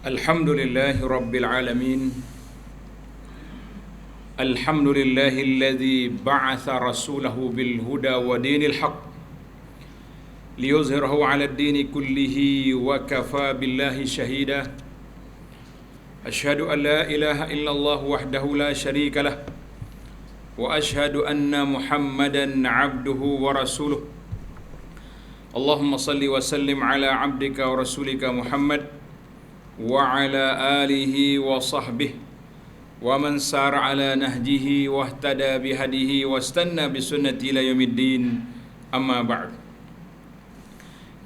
Alhamdulillahi Rabbil Alamin. Alhamdulillahilladzi ba'atha rasulahu bil huda wa dinil haq liyuzhirahu 'ala ad-dini kullihi wa kafa billahi shahida. Asyhadu an la ilaha illallah wahdahu la syarika lah wa asyhadu anna Muhammadan 'abduhu wa rasuluh. Allahumma salli wa sallim ala 'abdika wa rasulika Muhammad wa ala alihi wa sahbihi wa man sara ala nahjihi wa ihtada bihadihi wa istanna bisunnati ila yaumiddin. Amma ba'd.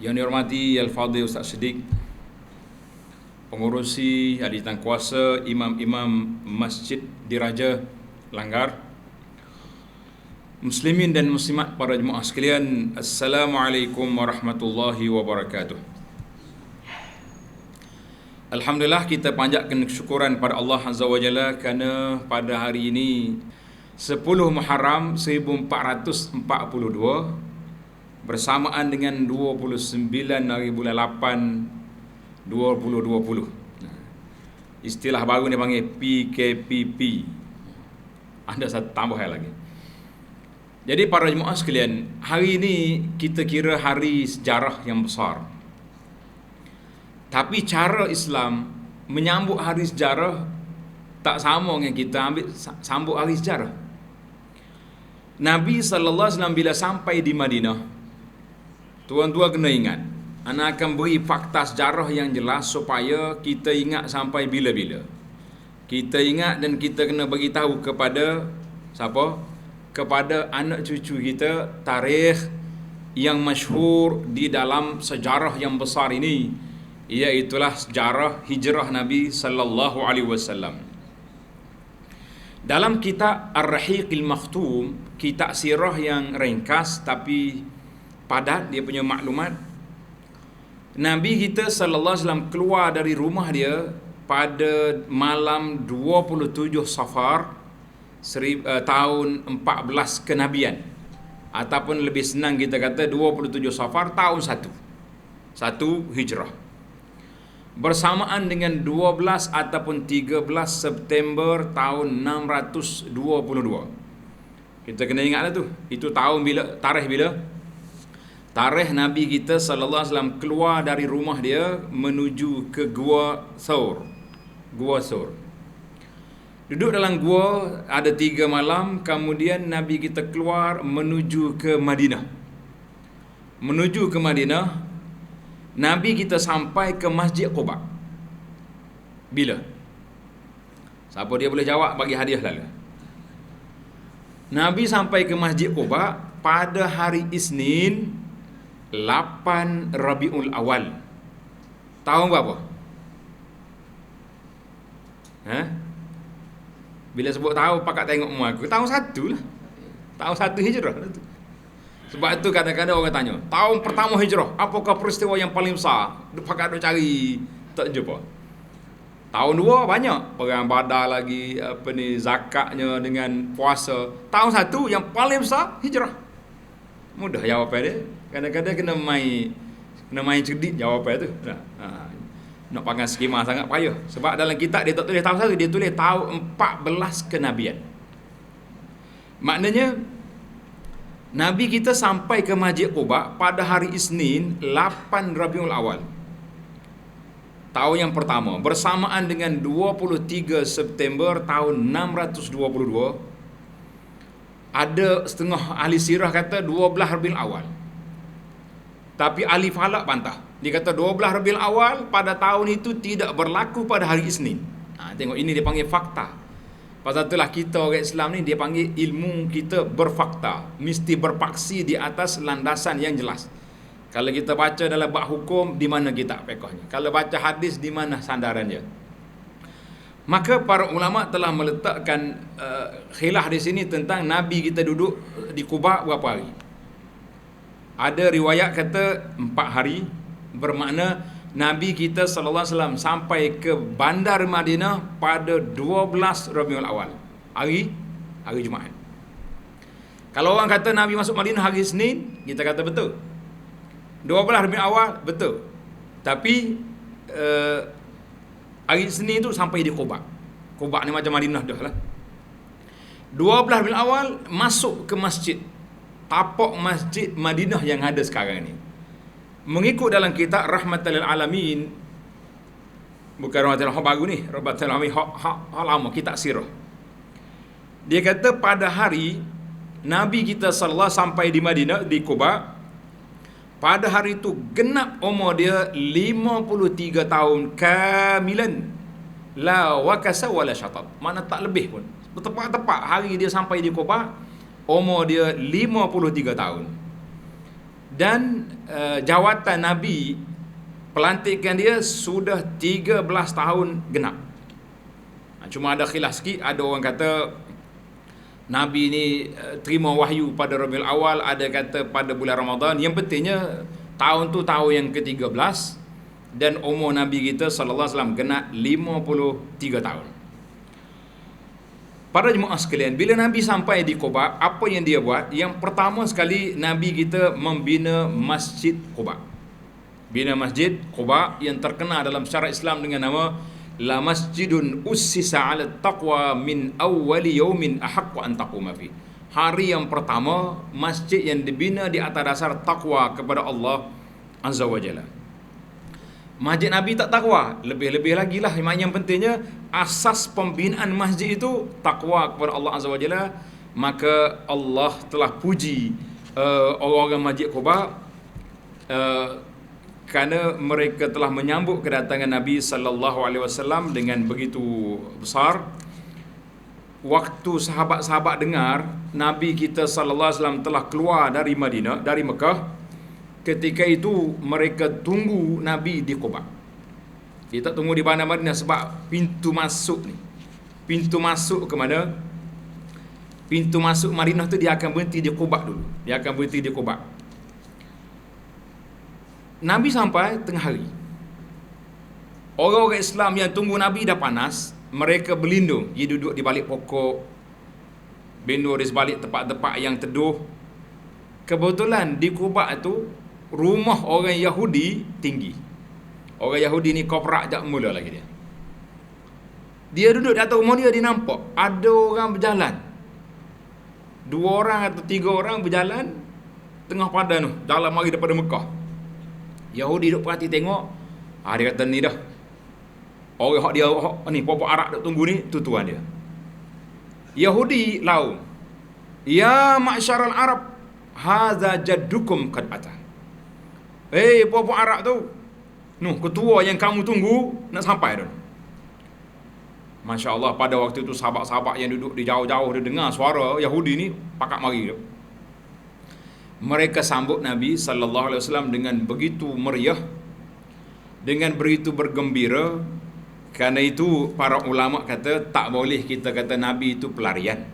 Yang dihormati Al-Fadhil Ustaz Siddiq, pengurusi ahli tangkuasa, imam-imam Masjid Diraja Langgar, muslimin dan muslimat para jemaah sekalian, Assalamualaikum warahmatullahi wabarakatuh. Alhamdulillah, kita panjatkan kesyukuran pada Allah Azza wa Jalla kerana pada hari ini 10 Muharram 1442 bersamaan dengan 29 hari bulan 8 2020. Istilah baru ni panggil PKPP. Ada satu tambah lagi. Jadi para jemaah sekalian, hari ini kita kira hari sejarah yang besar. Tapi cara Islam menyambut hari sejarah tak sama dengan kita ambil sambut hari sejarah. Nabi SAW bila sampai di Madinah, tuan-tuan kena ingat, ana akan beri fakta sejarah yang jelas supaya kita ingat sampai bila-bila. Kita ingat dan kita kena bagi tahu kepada siapa? Kepada anak cucu kita tarikh yang masyhur di dalam sejarah yang besar ini, iaitulah sejarah hijrah Nabi sallallahu alaihi wasallam. Dalam kitab Ar-Rahiqil Makhtum, kitab sirah yang ringkas tapi padat dia punya maklumat, Nabi kita sallallahu alaihi wasallam keluar dari rumah dia pada malam 27 Safar tahun 14 kenabian, ataupun lebih senang kita kata 27 Safar tahun 1 Hijrah, bersamaan dengan 12 ataupun 13 September tahun 622. Kita kena ingatlah tu, itu tahun bila, tarikh bila? Tarikh Nabi kita sallallahu alaihi wasallam keluar dari rumah dia menuju ke Gua Thawr. Duduk dalam gua ada 3 malam, kemudian Nabi kita keluar menuju ke Madinah. Nabi kita sampai ke Masjid Quba. Bila? Siapa dia boleh jawab, bagi hadiah lalu. Nabi sampai ke Masjid Quba pada hari Isnin 8 Rabiul Awal. Tahun berapa? Bila sebut tahu pakat tengok muka aku, tahun 1 lah. Tahun 1 Hijrah lah tu. Sebab itu kadang-kadang orang tanya, tahun pertama hijrah, apakah peristiwa yang paling besar? Pakat duk cari, tak jumpa. Tahun 2 banyak, perang Badar lagi, zakatnya dengan puasa. Tahun 1 yang paling besar, hijrah. Mudah jawapan dia. Kadang-kadang kena main cerdik jawapan tu. Nak panggil skema sangat payah. Sebab dalam kitab dia tak tulis tahun 1, dia tulis tahun 14 kenabian. Maknanya Nabi kita sampai ke Masjid Quba pada hari Isnin 8 Rabiul Awal, tahun yang pertama, bersamaan dengan 23 September tahun 622. Ada setengah ahli sirah kata 12 Rabiul Awal, tapi ahli falak bantah. Dia kata 12 Rabiul Awal pada tahun itu tidak berlaku pada hari Isnin. Tengok, ini dia panggil fakta. Pasal itulah kita orang Islam ni, dia panggil ilmu kita berfakta, mesti berpaksi di atas landasan yang jelas. Kalau kita baca dalam bab hukum, di mana kitab fiqhnya? Kalau baca hadis, di mana sandarannya? Maka para ulama telah meletakkan khilaf di sini tentang Nabi kita duduk di Quba berapa hari. Ada riwayat kata 4 hari, bermakna Nabi kita sallallahu alaihi wasallam sampai ke bandar Madinah pada 12 Rabiul Awal, hari Jumaat. Kalau orang kata Nabi masuk Madinah hari Isnin, kita kata betul. 12 Rabiul Awal betul. Tapi Hari Isnin tu sampai di Quba. Quba ni macam Madinah dah lah. 12 Rabiul Awal masuk ke masjid, tapak masjid Madinah yang ada sekarang ni. Mengikut dalam kitab Rahmatan lil Alamin, bukan Rahmatan lil baru ni, Rahmatan lil Alamin hak lama, kitab sirah. Dia kata pada hari Nabi kita sallallahu sampai di Madinah, di Quba, pada hari itu genap umur dia 53 tahun kamilan, la wakasa wala syatat, mana tak lebih pun. Tepat-tepat hari dia sampai di Quba, umur dia 53 tahun. Dan jawatan Nabi, pelantikan dia sudah 13 tahun genap. Cuma ada khilaf sikit, ada orang kata Nabi ni terima wahyu pada Rabiul Awal, ada kata pada bulan Ramadan. Yang pentingnya tahun tu tahun yang ke-13 dan umur Nabi kita sallallahu alaihi wasallam genap 53 tahun. Para jemaah sekalian, bila Nabi sampai di Quba, apa yang dia buat? Yang pertama sekali, Nabi kita membina Masjid Quba. Bina Masjid Quba yang terkenal dalam syariat Islam dengan nama La Masjidun Ussisa 'ala Taqwa min awwali yaumin ahaqqu an taquma fi. Hari yang pertama, masjid yang dibina di atas dasar takwa kepada Allah Azza wa Jalla. Masjid Nabi tak takwa, lebih-lebih lagi lah. Yang pentingnya asas pembinaan masjid itu takwa kepada Allah Azza wa Jalla. Maka Allah telah puji orang-orang Masjid Quba kerana mereka telah menyambut kedatangan Nabi sallallahu alaihi wasallam dengan begitu besar. Waktu sahabat-sahabat dengar Nabi kita sallallahu alaihi wasallam telah keluar dari Madinah, dari Mekah, ketika itu mereka tunggu Nabi di Quba. Dia tak tunggu di bandar Madinah sebab pintu masuk ni, pintu masuk ke mana? Pintu masuk Madinah tu dia akan berhenti di Quba dulu. Dia akan berhenti di Quba. Nabi sampai tengah hari. Orang-orang Islam yang tunggu Nabi dah panas, mereka berlindung. Dia duduk di balik pokok, berlindung di sebalik tempat-tempat yang teduh. Kebetulan di Quba itu rumah orang Yahudi tinggi. Orang Yahudi ni koprak jak mula lagi dia. Dia duduk di atas rumah dia, dia nampak ada orang berjalan. 2 orang atau 3 orang berjalan tengah padan tu, jalan mari daripada Mekah. Yahudi duduk perhati tengok. Dia kata ni dah, orang hak dia ni puak Arab duk tunggu ni, tu tuan dia. Yahudi lau, ya ma'syaral Arab, hadza jaddukum qad ata. Puak Arab tu, ketua yang kamu tunggu nak sampai dah. Masya Allah, pada waktu itu sahabat-sahabat yang duduk di jauh-jauh dia dengar suara Yahudi ni pakat mari dia. Mereka sambut Nabi sallallahu alaihi wasallam dengan begitu meriah, dengan begitu bergembira. Kerana itu para ulama kata tak boleh kita kata Nabi itu pelarian.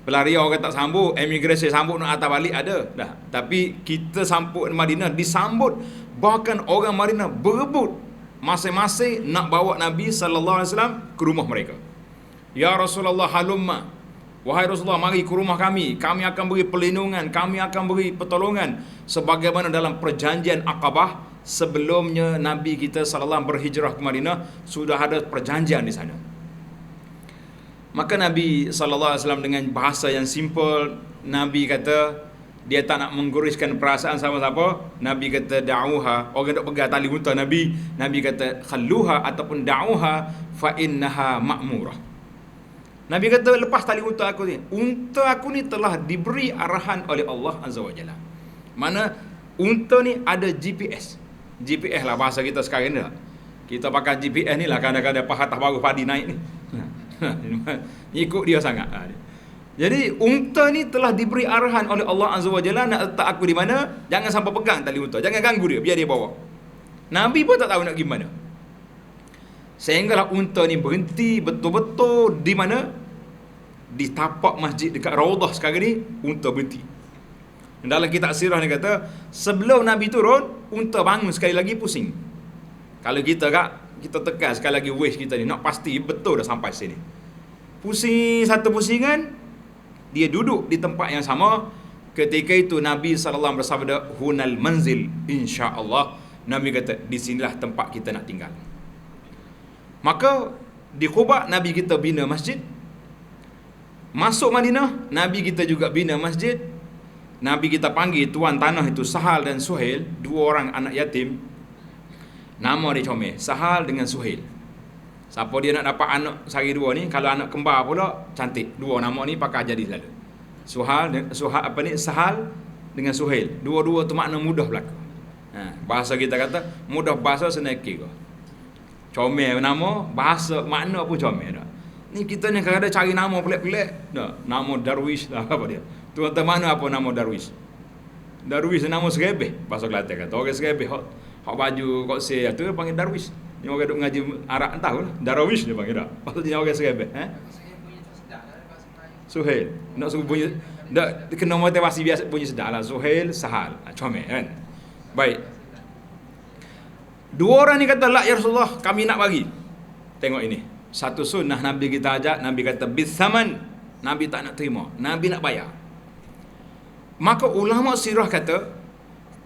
Pelarian orang tak sambut, imigrasi sambut nak atas balik ada dah. Tapi kita sambut Madinah disambut, bahkan orang Madinah berebut masing-masing nak bawa Nabi sallallahu alaihi wasallam ke rumah mereka. Ya Rasulullah halumma, wahai Rasulullah, mari ke rumah kami akan beri perlindungan, kami akan beri pertolongan sebagaimana dalam perjanjian Aqabah. Sebelumnya Nabi kita sallallahu berhijrah ke Madinah sudah ada perjanjian di sana. Maka Nabi sallallahu alaihi wasallam dengan bahasa yang simple, Nabi kata dia tak nak mengguriskan perasaan siapa-siapa. Nabi kata da'uha, orang nak pegang tali unta Nabi kata khalluha ataupun da'uha fa innaha ma'murah. Nabi kata lepas tali unta aku ni. Unta aku ni telah diberi arahan oleh Allah Azza wa Jalla. Mana unta ni ada GPS. GPS lah bahasa kita sekarang ni lah. Kita pakai GPS ni lah kadang-kadang pahatah baru padi naik ni. Ikut dia sangat. Jadi unta ni telah diberi arahan oleh Allah Azza wa Jalla nak letak aku di mana. Jangan sampai pegang tali unta, jangan ganggu dia, biar dia bawa. Nabi pun tak tahu nak pergi mana. Sehinggalah unta ni berhenti betul-betul di mana? Di tapak masjid dekat Raudah sekarang ni, unta berhenti. Dalam kitab sirah ni kata, sebelum Nabi turun, unta bangun sekali lagi pusing. Kalau kita tekan sekali lagi waist kita ni, nak pasti betul dah sampai sini. Pusing satu pusingan, dia duduk di tempat yang sama. Ketika itu Nabi SAW bersabda, hunal manzil insya-Allah. Nabi kata, di sinilah tempat kita nak tinggal. Maka di Quba Nabi kita bina masjid. Masuk Madinah Nabi kita juga bina masjid. Nabi kita panggil tuan tanah itu Sahal dan Suhail, dua orang anak yatim. Nama dia comel, Sahal dengan Suhail. Siapa dia nak dapat anak sehari dua ni, kalau anak kembar pula cantik. Dua nama ni pakai jadi selalu. Sahal dengan Suhail. Dua-dua tu makna mudah berlaku. Bahasa kita kata mudah bahasa senekir. Comel nama, bahasa makna pun comel dah. Ni kita ni kadang-kadang cari nama pelik-pelik. Dah, nama Darwish lah apa dia. Tuan-tuan mana apa nama Darwish? Darwish nama serebeh bahasa Kelantan kata. Orang serebeh hak baju kok se tu panggil Darwish. Ni orang duk ngaji Arab tahu lah. Darwish dia panggil dah. Maksudnya orang serebeh, Suhail. Nak suruh bunyi dak kena motivasi biasa bunyi sedap lah. Suhail, Sahal. Comel kan. Baik. Dua orang ni kata, "La ya Rasulullah, kami nak bagi." Tengok ini. Satu sunnah Nabi kita ajak, Nabi kata bisaman. Nabi tak nak terima, Nabi nak bayar. Maka ulama sirah kata,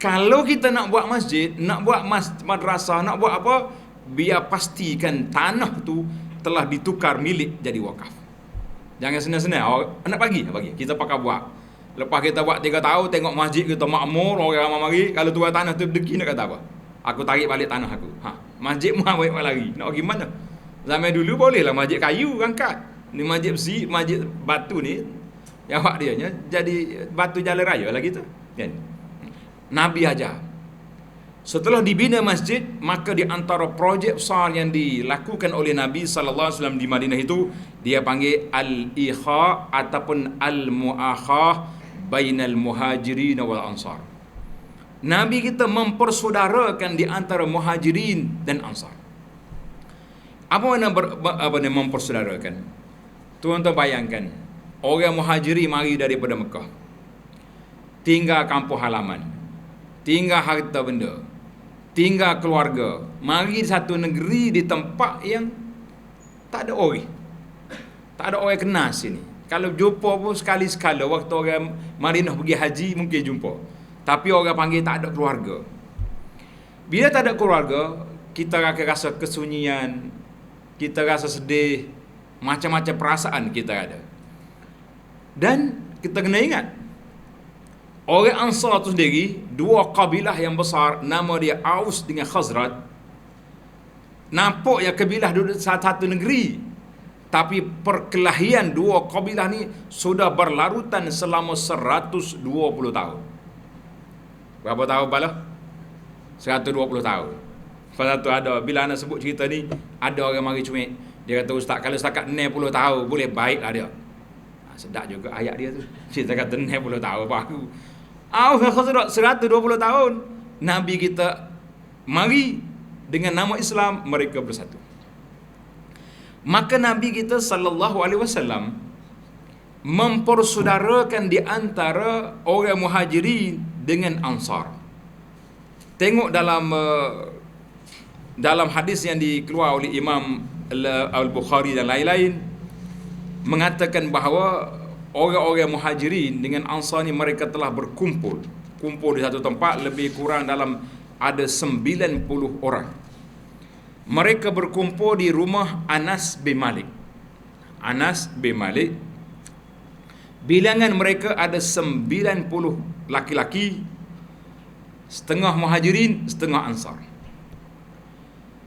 kalau kita nak buat masjid, nak buat madrasah, nak buat apa, biar pastikan tanah tu telah ditukar milik jadi wakaf. Jangan senang-senang nak bagi. Kita pakai buat. Lepas kita buat 3 tahun, tengok masjid kita makmur, orang ramai mari, kalau tuan tanah tu berdeki nak kata apa? Aku tarik balik tanah aku. Masjid mu baik lagi. Nak pergi mana? Zaman dulu bolehlah masjid kayu angkat. Ni masjid besi, masjid batu ni yang awak dia nya jadi batu jalan raya lah gitu. Kan? Nabi ajar. Setelah dibina masjid, maka di antara projek besar yang dilakukan oleh Nabi sallallahu alaihi wasallam di Madinah itu, dia panggil al-ikha ataupun al-muakhah bainal muhajirin wal ansar. Nabi kita mempersaudarakan di antara muhajirin dan ansar. Apa makna mempersaudarakan? Tuan-tuan bayangkan, orang muhajiri mari daripada Mekah, tinggal kampung halaman, tinggal harta benda, tinggal keluarga, mari satu negeri di tempat yang tak ada orang. Tak ada orang kenal sini. Kalau jumpa pun sekali-sekala, waktu orang Madinah pergi haji mungkin jumpa. Tapi orang panggil tak ada keluarga. Bila tak ada keluarga, kita akan rasa kesunyian, kita rasa sedih, macam-macam perasaan kita ada. Dan kita kena ingat, orang Ansar itu sendiri, dua kabilah yang besar, nama dia Aus dengan Khazraj. Nampak ya kabilah duduk satu negeri, tapi perkelahian dua kabilah ni sudah berlarutan selama 120 tahun. Berapa tahun bala? 120 tahun. Lepas tu ada, bila anak sebut cerita ni, ada orang mari cumik. Dia kata, "Ustaz, kalau setakat 60 tahun, boleh baik lah dia." Sedap juga ayat dia tu. Cerita kata 60 tahun baru. 120 tahun. Nabi kita mari dengan nama Islam, mereka bersatu. Maka Nabi kita sallallahu alaihi wasallam mempersaudarakan di antara orang muhajirin dengan ansar. Tengok dalam hadis yang dikeluar oleh Imam Al-Bukhari dan lain-lain, mengatakan bahawa orang-orang muhajirin dengan ansar ni mereka telah berkumpul di satu tempat, lebih kurang dalam ada 90 orang. Mereka berkumpul di rumah Anas bin Malik. Anas bin Malik, bilangan mereka ada 90 laki-laki, setengah muhajirin, setengah ansar.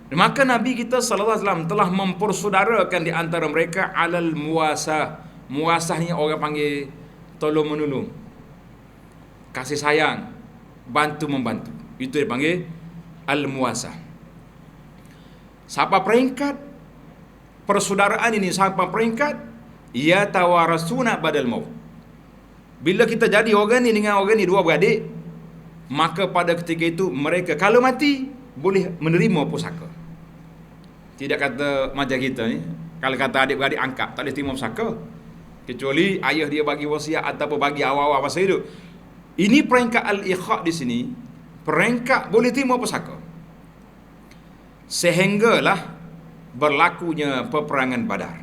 Maka Nabi kita sallallahu alaihi wasallam telah mempersaudarakan di antara mereka alal muasah. Muasah ni orang panggil tolong menolong, kasih sayang, bantu membantu. Itu dia panggil al muasah. Siapa peringkat persaudaraan ini, siapa peringkat ya tawarasuna badal maut. Bila kita jadi orang ni dengan orang ni dua beradik, maka pada ketika itu mereka kalau mati boleh menerima pusaka. Tidak kata macam kita ni, kalau kata adik-beradik angkat, tak boleh terima pusaka. Kecuali ayah dia bagi wasiat ataupun bagi awal-awal masa hidup. Ini peringkat al-ikha di sini, peringkat boleh terima pusaka. Sehinggalah berlakunya peperangan Badar.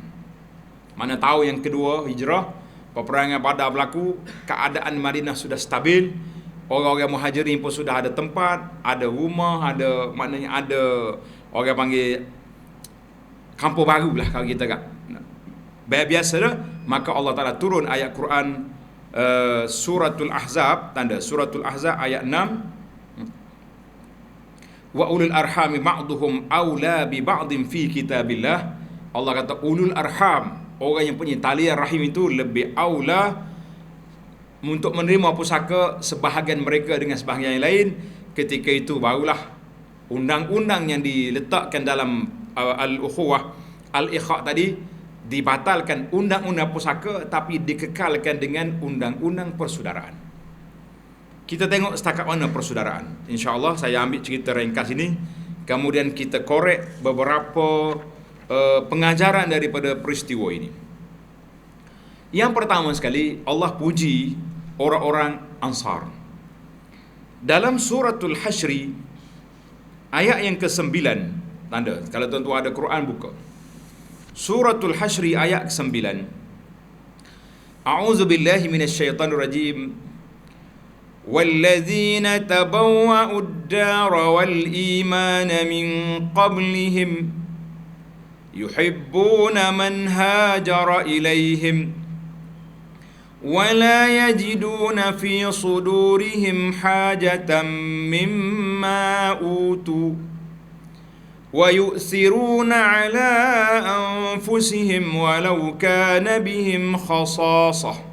Mana tahu yang kedua hijrah, peperangan Badar berlaku, keadaan Madinah sudah stabil, orang-orang muhajirin pun sudah ada tempat, ada rumah, ada maknanya ada orang panggil kampung baru lah kalau kita kat biasa dah. Maka Allah Ta'ala turun ayat Quran suratul Ahzab, tanda suratul Ahzab ayat 6, wa ulul arhami ba'duhum aula bi ba'din fi kitabillah. Allah kata ulul arham, orang yang punya talian rahim itu lebih aula untuk menerima pusaka sebahagian mereka dengan sebahagian yang lain. Ketika itu barulah undang-undang yang diletakkan dalam al-ukhuwah al-ikha tadi dibatalkan, undang-undang pusaka, tapi dikekalkan dengan undang-undang persaudaraan. Kita tengok setakat mana persaudaraan. InsyaAllah saya ambil cerita ringkas ini, kemudian kita korek beberapa pengajaran daripada peristiwa ini. Yang pertama sekali, Allah puji orang-orang Ansar. Dalam suratul Hasyri ayat yang ke-9, tanda kalau tuan-tuan ada Quran buka. Suratul Hasyri ayat ke-9. A'udzu billahi minasyaitonir rajim. وَالَّذِينَ تَبَوَّأُوا الدَّارَ وَالْإِيمَانَ مِنْ قَبْلِهِمْ يُحِبُّونَ مَنْ هَاجَرَ إِلَيْهِمْ وَلَا يَجِدُونَ فِي صُدُورِهِمْ حَاجَةً مِّمَّا أُوتُوا وَيُؤْثِرُونَ عَلَى أَنفُسِهِمْ وَلَوْ كَانَ بِهِمْ خَصَاصَةٌ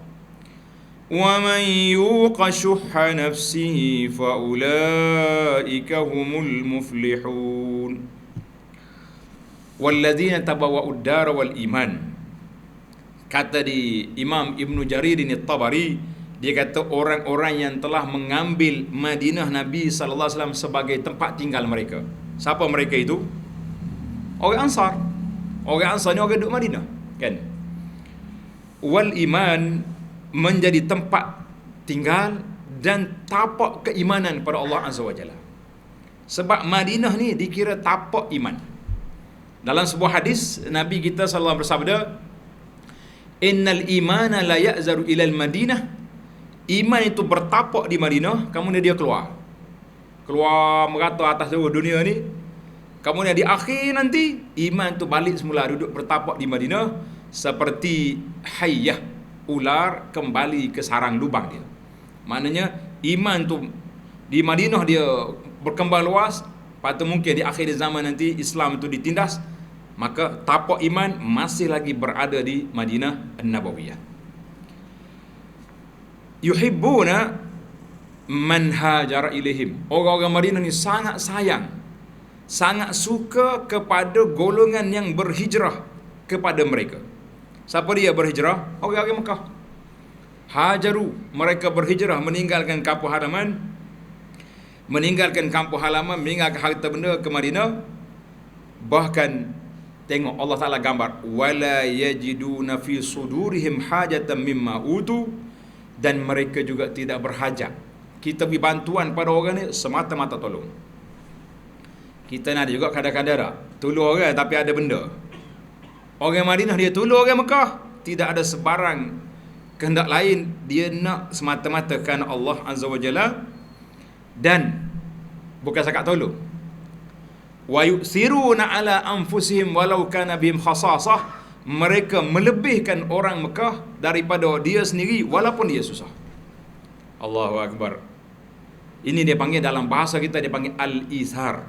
وَمَنْ يُوقَ شُحَّ نَفْسِهِ فَأُولَئِكَ هُمُ الْمُفْلِحُونَ. وَالَّذِينَ تَبَوَّأُوا الدَّارَ وَالْإِيمَانَ. Kata di Imam Ibn Jarir At-Tabari, dia kata orang-orang yang telah mengambil Madinah Nabi SAW sebagai tempat tinggal mereka. Siapa mereka itu? Orang Ansar. Orang Ansar ni orang duduk Madinah, kan? Wal iman, menjadi tempat tinggal dan tapak keimanan pada Allah Azza wa Jalla. Sebab Madinah ni dikira tapak iman. Dalam sebuah hadis Nabi kita sallallahu bersabda, innal imana la ya'zaru ilal Madinah. Iman itu bertapak di Madinah, kemudian dia keluar merata atas seluruh dunia ni. Kemudian di akhir nanti iman tu balik semula duduk bertapak di Madinah seperti hayyah, ular kembali ke sarang lubang dia. Maknanya iman tu di Madinah dia berkembang luas. Patut mungkin di akhir zaman nanti Islam itu ditindas, maka tapak iman masih lagi berada di Madinah An-Nabawiyah. Yuhibbuna man hajara ilaihim. Orang-orang Madinah ni sangat sayang, sangat suka kepada golongan yang berhijrah kepada mereka. Siapa dia berhijrah? Orang-orang Mekah. Hajaru, mereka berhijrah meninggalkan kampung halaman, meninggalkan harta benda ke Madinah. Bahkan tengok Allah Ta'ala gambar, wala yajiduna fi sudurihim hajatan mimma utu, dan mereka juga tidak berhajat. Kita beri bantuan pada orang ni semata-mata tolong. Kita nak juga kadang-kadang tak tolong orang tapi ada benda. Orang Madinah dia tolong orang Mekah, tidak ada sebarang kehendak lain, dia nak semata-mata kerana Allah Azza wa Jalla, dan bukan sakat tolong. Wa yu'thiruna ala anfusihim walau kana bihim khasasah. Mereka melebihkan orang Mekah daripada dia sendiri walaupun dia susah. Allahu Akbar. Ini dia panggil dalam bahasa kita, dia panggil al-ithar.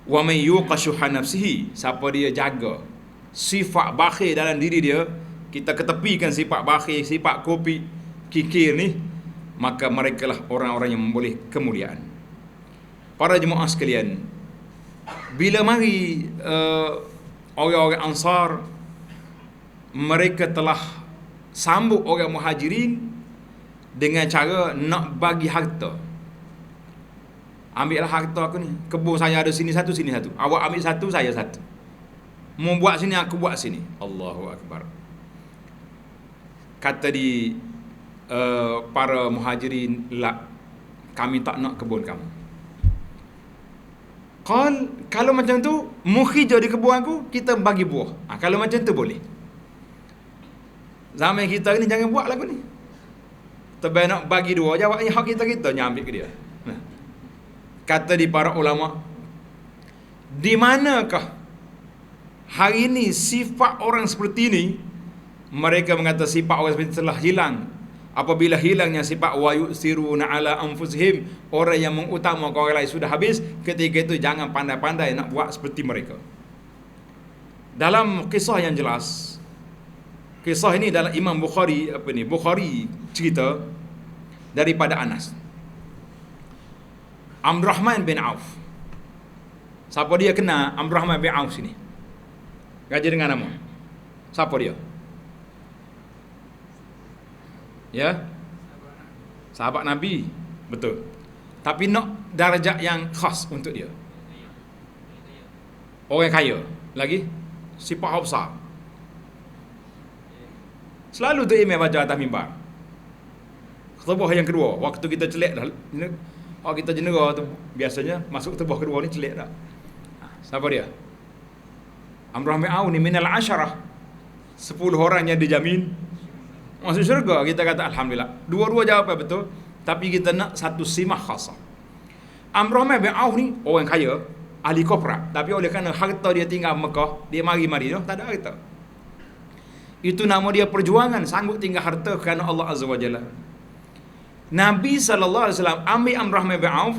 Wa man yuqa shuhha nafsihi, siapa dia jaga sifat bakhil dalam diri dia, kita ketepikan sifat bakhil, sifat kopi, kikir ni, maka merekalah orang-orang yang memboleh kemuliaan. Para jemaah sekalian, bila mari orang-orang Ansar, mereka telah sambut orang Muhajirin dengan cara nak bagi harta. Ambillah harta aku ni, kebun saya ada sini satu, sini satu. Awak ambil satu, saya satu. Mau buat sini, aku buat sini. Allahu Akbar. Kata di para Muhajirin, la, kami tak nak kebun kamu. Kalau macam tu, mukhijah di kebun aku, kita bagi buah. Kalau macam tu boleh. Zaman kita ni jangan buat lagu ni. Terbaik nak bagi dua, jawabnya hak kita nyambil ke dia. Kata di para ulama, di manakah Hari ini sifat orang seperti ini, mereka mengatakan sifat orang seperti ini telah hilang. Apabila hilangnya sifat wa yusiruna ala anfusihim, orang yang mengutamakan orang lain sudah habis, ketika itu jangan pandai-pandai nak buat seperti mereka. Dalam kisah yang jelas, kisah ini dalam Imam Bukhari, Bukhari cerita daripada Anas. Abdurrahman bin Auf. Siapa dia kena Abdurrahman bin Auf sini? Gaji dengan nama. Siapa dia? Ya, sahabat Nabi, betul. Tapi nak darjat yang khas untuk dia. Orang kaya. Lagi sifat besar. Selalu tu imam baca atas mimbar. Khutbah yang kedua, waktu kita celik dah. Kalau kita jenera tu biasanya masuk khutbah kedua ni celik dah. Siapa dia? Abdurrahman bin Auf ni minal asyarah. 10 orang yang dijamin masuk syurga. Kita kata alhamdulillah. Dua-dua jawapan betul, tapi kita nak satu simah khasah. Abdurrahman bin Auf ni orang kaya, ahli korporat, tapi oleh kerana harta dia tinggal Mekah, dia mari Madinah tak ada harta. Itu nama dia perjuangan, sanggup tinggal harta kerana Allah Azza wa Jalla. Nabi SAW ambil Abdurrahman bin Auf,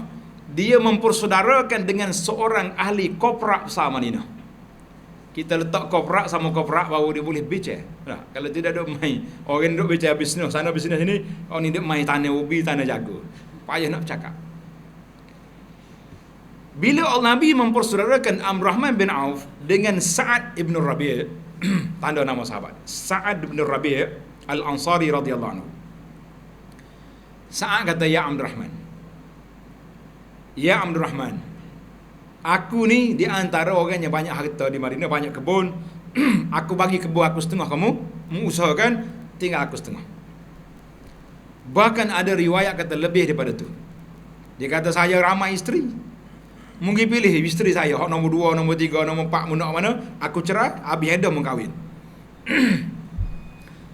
dia mempersaudarakan dengan seorang ahli korporat besar Madinah. Kita letak korporat sama korporat baru dia boleh bicara. Nah, kalau tidak ada main, orang duduk bicara bisnes, sana bisnes sini, orang ni duduk main tanah ubi, tanah jaga. Payah nak bercakap. Bila Nabi mempersaudarakan Abdurrahman bin Auf dengan Sa'ad ibn Rabi', tanda nama sahabat, Sa'ad ibn Rabi' Al-Ansari radhiyallahu anhu. Sa'ad kata, ya Abdurrahman, ya Abdurrahman, aku ni di antara orang yang banyak harta di Madinah, banyak kebun. Aku bagi kebun aku setengah, kamu mengusahakan, tinggal aku setengah. Bahkan ada riwayat kata lebih daripada tu. Dia kata saya ramai isteri. Mungkin pilih isteri saya, hak nombor 2, nombor 3, nombor 4, nak mana, aku cerai, habis ada mengkahwin.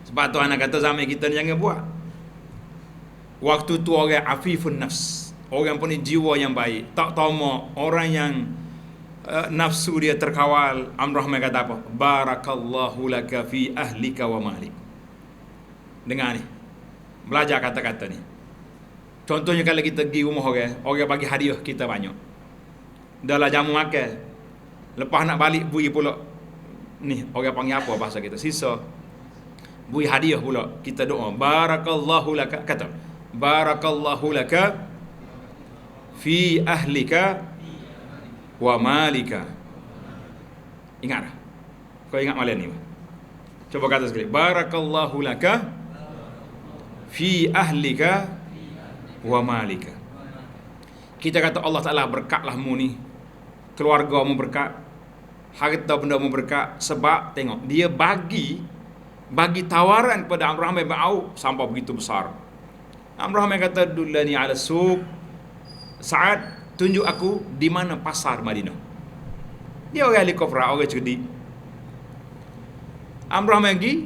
Sebab tu anak kata zaman kita ni jangan buat. Waktu tu orang afifun nafs, orang punya jiwa yang baik, tak tamak, orang yang nafsu dia terkawal. Abdurrahman kata apa? Barakallahu laka fi ahlika wa malik. Dengar ni, belajar kata-kata ni. Contohnya kalau kita pergi rumah orang bagi hadiah kita banyak. Dah lah jamu makan, lepas nak balik bui pula, ni orang panggil apa bahasa kita, sisa, bui hadiah pula. Kita doa barakallahu laka, kata barakallahu laka fi ahlika wa malika. Ingat dah? Kau ingat malam ni? Coba kata sekali, barakallahu laka fi ahlika wa malika. Kita kata Allah Ta'ala berkatlah mu ni, keluarga mu berkat, harta benda mu berkat. Sebab tengok, dia bagi tawaran pada Abdurrahman bin Auf sampai begitu besar. Abdurrahman kata, dullani ala suq, Sa'ad, tunjuk aku di mana pasar Madinah. Dia orang ahli korporat, orang cerdik. Abdurrahman pergi,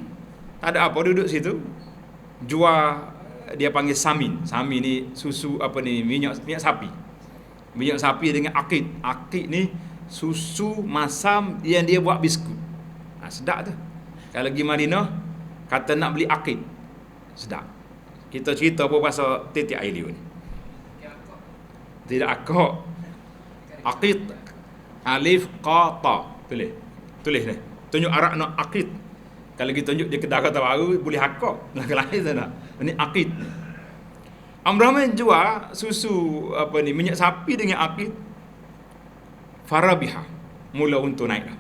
tak ada apa, duduk situ, jual, dia panggil samin. Samin ni susu apa ni, minyak sapi. Minyak sapi dengan akid. Akid ni susu masam yang dia buat biskut. Sedap tu. Kalau pergi Madinah, kata nak beli akid, sedap. Kita cerita apa pasal titik air liur ni. Tidak akak. Akid. Alif qa ta. Tulis ni. Tunjuk arak nak akid. Kalau kita tunjuk dia kedai kata baru, boleh akak. Lain tak. Ini akid. Abdurrahman jual susu apa ni, minyak sapi dengan akid. Farabiha. Mula untuk naik dah.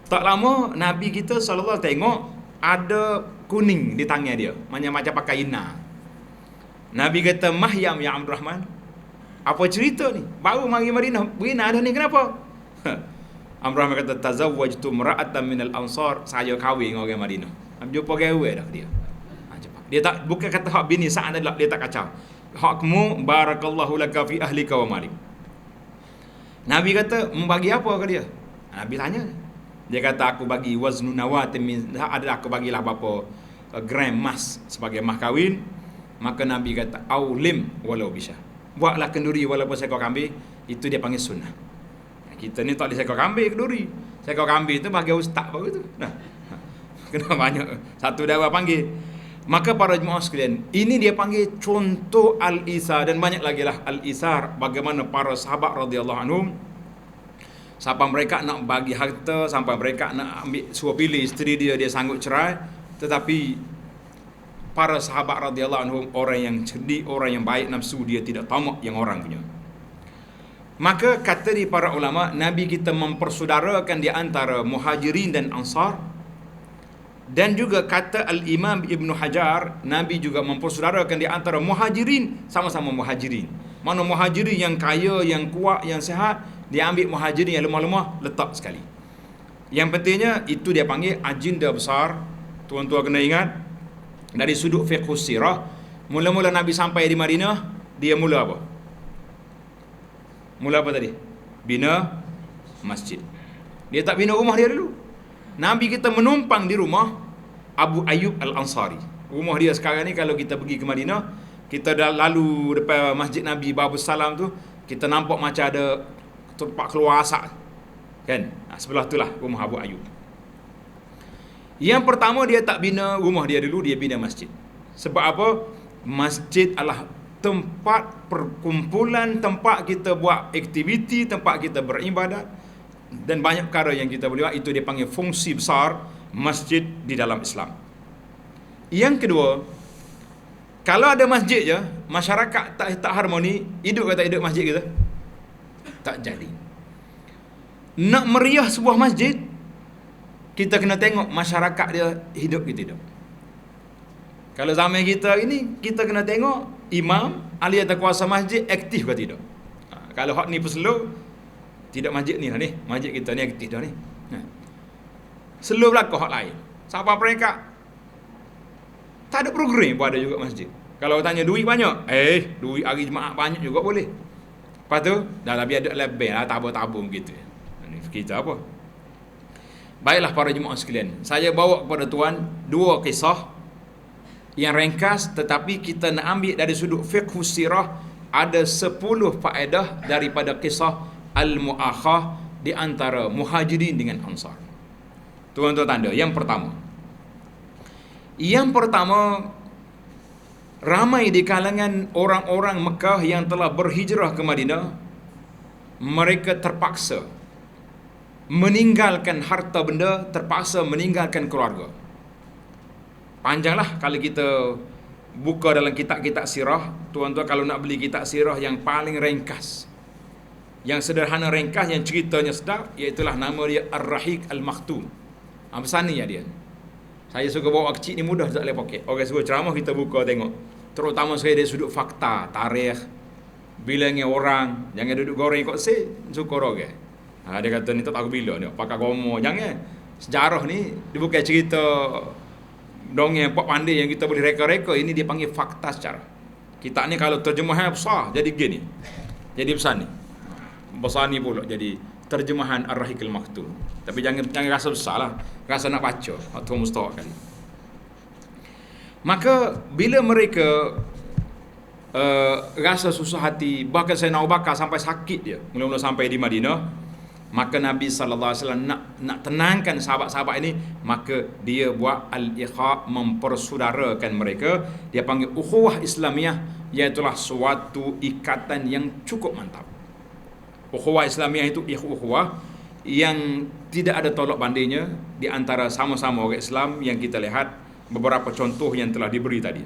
Tak lama Nabi kita sallallahu tengok ada kuning di tangan dia, macam pakai ina. Nabi kata, "Mahyam ya Abdurrahman, apa cerita ni? Baru mari Madinah, berina dah ni, kenapa?" Abdurrahman kata, "Tazawwajtu imra'atan minal ansar." Saya kahwin dengan orang Madinah. Nabi jumpa gawe dah dia. Dia tak, bukan kata hak bini Sa'ad adalah, dia tak kacau. Hakmu barakallahu laka fi ahlika wa malik. Nabi kata, "Membagi apa ke dia?" Nabi tanya. Dia kata, "Aku bagi waznu nawatin min, ada aku bagilah berapa gram emas sebagai mas kahwin." Maka Nabi kata, "Aulim walau bisa." Buatlah kenduri walaupun seekor kambing, itu dia panggil sunnah. Kita ni tak ada seekor kambing kenduri. Seekor kambing tu bagi ustaz baru tu. Nah. Kena banyak satu dakwah panggil. Maka para jemaah sekalian, ini dia panggil contoh al-isar, dan banyak lagi lah al-isar, bagaimana para sahabat radhiyallahu anhum sampai mereka nak bagi harta, sampai mereka nak ambil suruh pilih isteri dia sanggup cerai, tetapi para sahabat radhiyallahu anhum orang yang cerdik, orang yang baik nafsu, dia tidak tamak yang orang punya. Maka kata di para ulama, Nabi kita mempersaudarakan di antara muhajirin dan ansar. Dan juga kata Al-Imam Ibn Hajar, Nabi juga mempersaudarakan di antara muhajirin, sama-sama muhajirin. Mana muhajirin yang kaya, yang kuat, yang sihat, dia ambil muhajirin yang lemah-lemah, letak sekali. Yang pentingnya, itu dia panggil agenda besar. Tuan-tuan kena ingat, dari sudut fiqh sirah, mula-mula Nabi sampai di Madinah, dia mula apa? Mula apa tadi? Bina masjid. Dia tak bina rumah dia dulu. Nabi kita menumpang di rumah Abu Ayyub Al-Ansari. Rumah dia sekarang ni, kalau kita pergi ke Madinah, kita dah lalu depan masjid Nabi Babus Salam tu, kita nampak macam ada tempat keluar asap kan? Sebelah tu lah rumah Abu Ayyub. Yang pertama, dia tak bina rumah dia dulu, dia bina masjid. Sebab apa? Masjid adalah tempat perkumpulan, tempat kita buat aktiviti, tempat kita beribadat, dan banyak perkara yang kita boleh buat. Itu dia panggil fungsi besar masjid di dalam Islam. Yang kedua, kalau ada masjid je, masyarakat tak harmoni, hidup ke tak hidup masjid kita? Tak jadi. Nak meriah sebuah masjid, kita kena tengok masyarakat dia hidup ke tidak. Kalau zaman kita ini, kita kena tengok imam, ahli atau kuasa masjid aktif ke tidak. Kalau hak ni peselu, tidak masjid ni lah ni, masjid kita ni aktif dah ni. Selu belakang hak lain. Siapa mereka? Tak ada program pun ada juga masjid. Kalau tanya duit banyak, duit hari Jumaat banyak juga boleh. Lepas tu, dah lebih ada lebih lah, tabung-tabung gitu. Kita apa? Baiklah para jemaah sekalian, saya bawa kepada tuan dua kisah yang ringkas, tetapi kita nak ambil dari sudut fiqh sirah. Ada 10 faedah daripada kisah al-mu'akhah di antara muhajirin dengan ansar. Tuan-tuan tanda, yang pertama, ramai di kalangan orang-orang Mekah yang telah berhijrah ke Madinah, mereka terpaksa meninggalkan harta benda, terpaksa meninggalkan keluarga. Panjanglah kalau kita buka dalam kitab-kitab sirah. Tuan-tuan kalau nak beli kitab sirah yang paling ringkas, yang sederhana ringkas, yang ceritanya sedap, iaitulah nama dia Ar-Rahiq Al-Makhtum. Besar ni ya dia. Saya suka bawa kecil ni, mudah tak boleh poket. Orang suruh ceramah, kita buka tengok. Terutama saya dari sudut fakta, tarikh, bilangnya orang, jangan duduk goreng ikut suka orang. Dia kata ni tak tahu bila ni, pakai gomo. Jangan. Sejarah ni dia bukan cerita dongeng pak pandai yang kita boleh reka-reka. Ini dia panggil fakta sejarah. Kita ni kalau terjemahan besar jadi gini. Jadi besar ni. Besar ni pula jadi terjemahan Ar-Rahiq Al-Makhtum. Tapi jangan rasa besar lah. Rasa nak baca atau mustahak kali. Maka bila mereka rasa susah hati, bahkan Sayyidina Abu Bakar sampai sakit dia mula-mula sampai di Madinah, maka Nabi SAW nak tenangkan sahabat-sahabat ini, maka dia buat al-ikha, mempersaudarakan mereka. Dia panggil ukhuwah Islamiyah, iaitulah suatu ikatan yang cukup mantap. Ukhuwah Islamiyah itu ukhuwah yang tidak ada tolak bandingnya di antara sama-sama orang Islam, yang kita lihat beberapa contoh yang telah diberi tadi.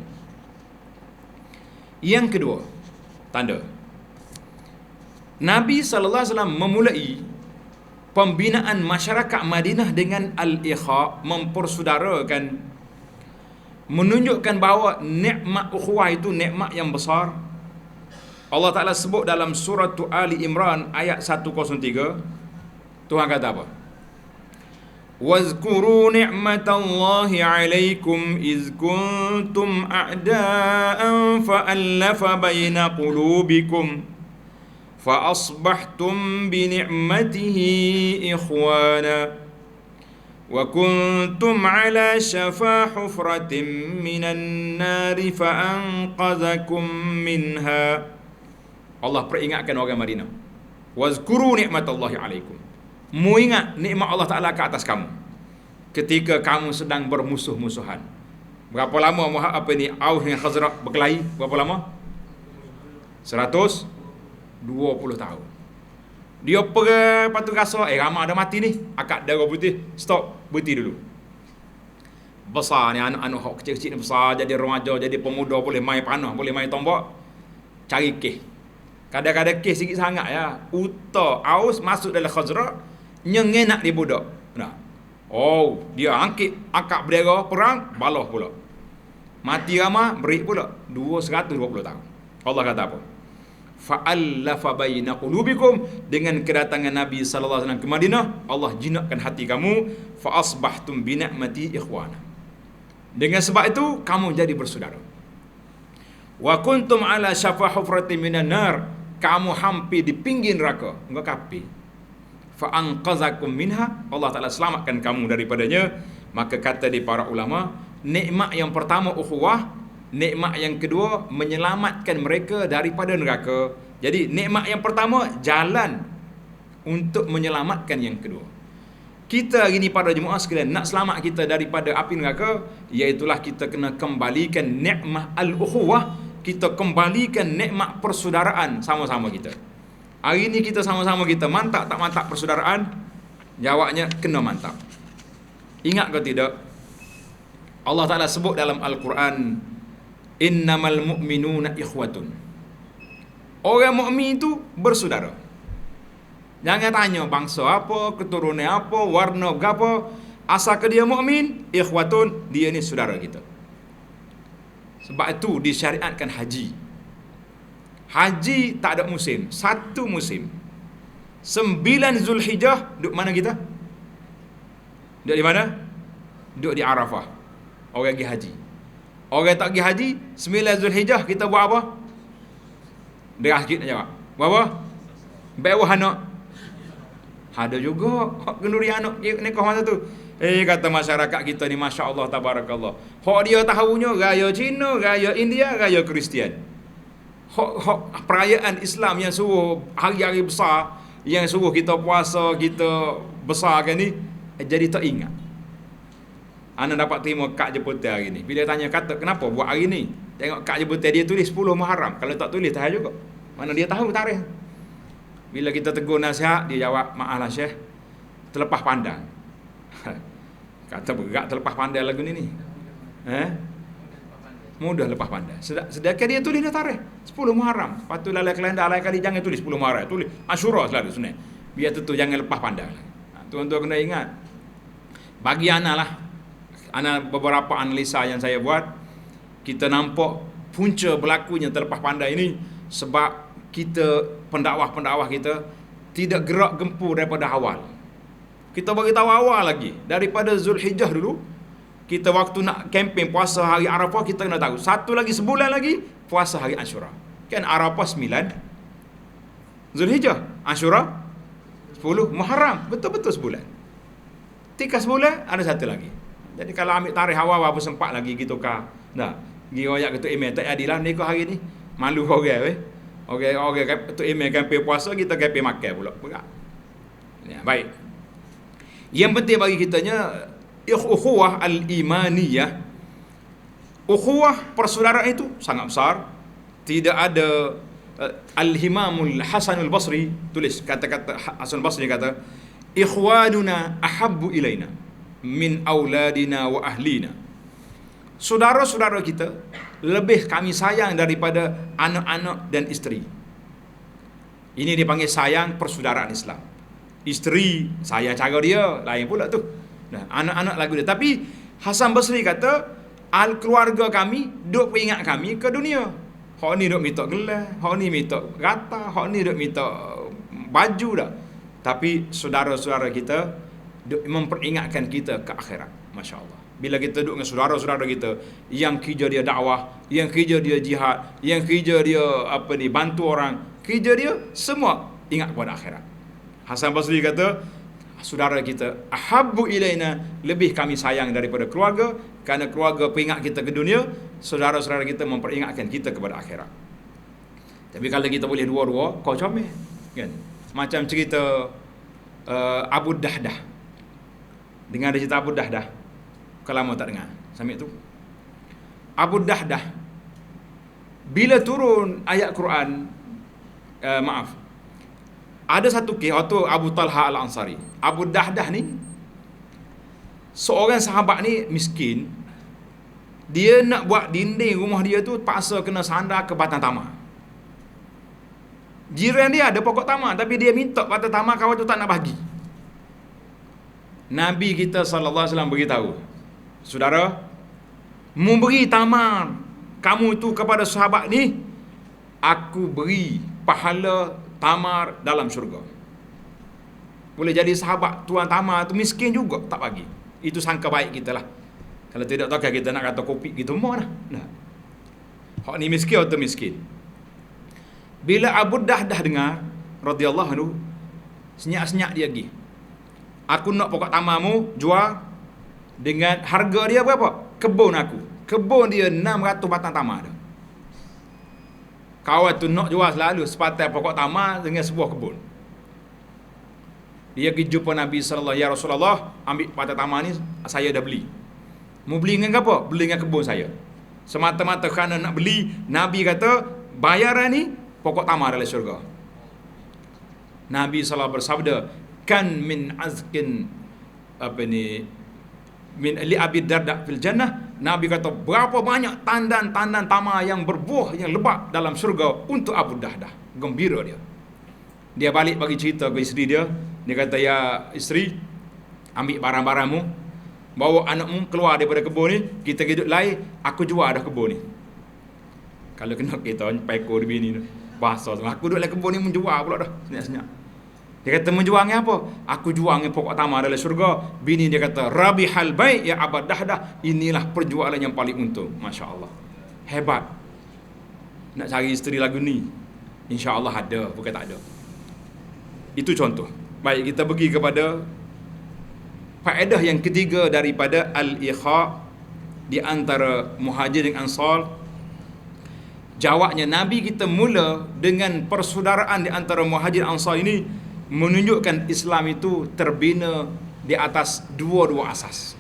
Yang kedua, tanda Nabi SAW memulai pembinaan masyarakat Madinah dengan al-ikha, mempersaudarakan, menunjukkan bahawa nikmat ukhuwah itu nikmat yang besar. Allah Ta'ala sebut dalam surah Ali Imran ayat 103. Tuhan kata apa? وَاذْكُرُوا نِعْمَةَ اللَّهِ عَلَيْكُمْ إِذْ كُنْتُمْ أَعْدَاءً فَأَلَّفَ بَيْنَ قُلُوبِكُمْ فَأَصْبَحْتُمْ بِنِعْمَتِهِ إِخْوَانًا وَكُنْتُمْ عَلَى شَفَا حُفْرَةٍ مِنَ النَّارِ فَأَنْقَذَكُمْ مِنْهَا. Allah peringatkan orang Madinah. وَاذْكُرُوا نِعْمَةَ اللَّهِ عَلَيْكُمْ. Mu ingat nikmat Allah Ta'ala ke atas kamu ketika kamu sedang bermusuh-musuhan. Berapa lama Aus dengan Khazraj berkelahi? Berapa lama? 120 tahun. Dia pergi, lepas tu rasa ramai ada mati ni, akak darah putih, stop, berhenti dulu. Besar ni anak-anak hok kecil-kecil ni besar, jadi remaja, jadi pemuda, boleh main panah, boleh main tombak, cari kes. Kadang-kadang kes sikit sangat ya. Aus masuk dalam Khazraj, nyengenak dia budak. Nah. Oh, dia angkat bendera perang, balah pula. Mati ramai, berik pula 220 tahun. Allah kata apa? Fa'allafa baina qulubikum, dengan kedatangan Nabi sallallahu alaihi wasallam ke Madinah, Allah jinakkan hati kamu, fa asbahtum bi ni'mati ikhwana. Dengan sebab itu kamu jadi bersaudara. Wa kuntum ala syafa hufratin minan nar, kamu hampir di pinggir neraka, engkau kafir. Fa anqazakum minha, Allah Taala selamatkan kamu daripadanya. Maka kata di para ulama, nikmat yang pertama ukhuwah, nikmat yang kedua menyelamatkan mereka daripada neraka. Jadi nikmat yang pertama jalan untuk menyelamatkan yang kedua. Kita hari ni para jemaah sekalian nak selamat kita daripada api neraka, iaitulah kita kena kembalikan nikmat al-ukhuwah, kita kembalikan nikmat persaudaraan sama-sama kita. Hari ni kita sama-sama kita mantap tak mantap persaudaraan? Jawabnya kena mantap. Ingat ke tidak? Allah Ta'ala sebut dalam Al-Quran, innamal mu'minuna ikhwatun. Orang mukmin itu bersaudara. Jangan tanya bangsa apa, keturunan apa, warna apa. Asal ke dia mukmin, ikhwatun, dia ni saudara kita. Sebab itu disyariatkan haji. Haji tak ada musim, satu musim. 9 Zulhijjah, duduk mana kita? Duduk di mana? Duduk di Arafah. Orang pergi haji. Orang tak pergi haji, 9 Zulhijjah kita buat apa? Dia sikit nak jawab. Buat apa? Bawah anak. Ada juga hak kenduri anak nikah masa tu. Kata masyarakat kita ni, Masya Allah, Tabarakallah. Hak dia tahunya gaya Cina, gaya India, gaya Kristian. Hak perayaan Islam yang suruh hari-hari besar, yang suruh kita puasa, kita besarkan ni, jadi tak ingat. Ana dapat terima kad jemputan hari ni. Bila tanya kata kenapa buat hari ni, tengok kad jemputan dia tulis 10 Muharram. Kalau tak tulis tak juga. Mana dia tahu tarikh. Bila kita tegur nasihat, dia jawab, maaflah Syekh, terlepas pandang. Kata berat terlepas pandang lagu ni. Mudah lepas pandang. Sedangkan dia tulis dah tarikh 10 Muharram. Lepas tu lalai kalender, lain kali jangan tulis 10 Muharram, tulis Asyura selalu sunat. Biar tu jangan lepas pandang. Tuan-tuan kena ingat. Bagi ana lah, ana beberapa analisa yang saya buat, kita nampak punca berlakunya terlepas pandang ini sebab kita, pendakwah-pendakwah kita tidak gerak gempur daripada awal. Kita bagi tahu awal lagi daripada Zulhijjah dulu. Kita waktu nak kempen puasa hari Arafah, kita kena tahu satu lagi sebulan lagi puasa hari Asyura. Kan Arafah 9 Zulhijjah, Asyura 10 Muharram, betul-betul sebulan. Tika sebulan ada satu lagi. Jadi kalau ambil tarikh awal apa sempat lagi gitu kah. Nah, pergi royak ketua email tak jadilah nikah hari ni. Malu orang Orang ketua email kempen puasa, kita kempen makan pula. Berat. Ya, baik. Yang penting bagi kitanya ukhuwah al-imaniyah. Ukhuwah persaudaraan itu sangat besar. Tidak ada Al-Himamul Hasanul Basri tulis kata-kata Hasanul Basri kata, ikhwanuna ahabbu ilaina min auladina wa ahlina. Saudara-saudara kita lebih kami sayang daripada anak-anak dan isteri. Ini dipanggil sayang persaudaraan Islam. Isteri sayang cara dia lain pula tu. Nah, anak-anak lagu dia. Tapi Hasan Basri kata, keluarga kami duk peringat kami ke dunia. Hak ni duk minta gelar, hak ni minta rata, hak ni duk minta baju dah. Tapi saudara-saudara kita duk memperingatkan kita ke akhirat. Masya Allah. Bila kita duduk dengan saudara-saudara kita yang kerja dia dakwah, yang kerja dia jihad, yang kerja dia bantu orang, kerja dia semua ingat kepada akhirat. Hasan Basri kata, saudara kita ahabbu ilaina, lebih kami sayang daripada keluarga, kerana keluarga peringat kita ke dunia, saudara-saudara kita memperingatkan kita kepada akhirat. Tapi kalau kita boleh dua-dua, kau comel kan. Macam cerita Abu Dahdah. Dengar cerita Abu Dahdah? Kalau lama tak dengar. Sampai tu. Abu Dahdah bila turun ayat Quran, ada satu kes waktu Abu Talha Al-Ansari. Abu Dahdah ni seorang sahabat ni miskin. Dia nak buat dinding rumah dia tu paksa kena sandar ke batang tamar. Jiran dia ada pokok tamar tapi dia minta batang tamar, kawan tu tak nak bagi. Nabi kita sallallahu alaihi wasallam beritahu, saudara, mu beri tamar kamu tu kepada sahabat ni, aku beri pahala tamar dalam syurga. Boleh jadi sahabat tuan tamar tu miskin juga tak bagi. Itu sangka baik kita lah. Kalau tidak tahu kita nak kata kopi gitu mau lah. Nah. Hak ni miskin atau miskin. Bila Abu Dahdah dengar radhiyallahu anhu, senyap-senyap dia pergi. Aku nak pokok tamarmu jual dengan harga dia berapa? Kebun aku. Kebun dia 600 batang tamar dah. Kawan tu nak jual selalu sepatah pokok tamar dengan sebuah kebun. Dia pergi jumpa Nabi sallallahu alaihi wasallam, ya Rasulullah, ambil batang tamar ni saya dah beli. Mau beli dengan apa? Beli dengan kebun saya. Semata-mata kerana nak beli, Nabi kata bayaran ni pokok tamar dalam syurga. Nabi sallallahu bersabda, kan min azkin min li Abi Darda fil jannah. Nabi kata berapa banyak tandan-tandan tamar yang berbuah yang lebat dalam syurga untuk Abu Dahdah. Gembira dia. Dia balik bagi cerita ke isteri dia. Dia kata, ya isteri, ambil barang-barangmu, bawa anakmu keluar daripada kebun ni, kita hidup lain, aku jual dah kebun ni. Kalau kena kita pekor bini tu, bahasa tu, aku duduk dalam kebun ni menjual pula dah, senyap-senyap. Dia kata, menjual dengan apa? Aku jual dengan pokok tamar dalam syurga. Bini dia kata, rabihal baik ya Abu Dahdah, inilah perjualan yang paling untung. Masya Allah, hebat. Nak cari isteri lagu ni, insya Allah ada, bukan tak ada. Itu contoh. Baik, kita pergi kepada faedah yang ketiga daripada al-ikha di antara Muhajir dan Ansar. Jawabnya, Nabi kita mula dengan persaudaraan di antara Muhajir Ansar ini, menunjukkan Islam itu terbina di atas dua asas.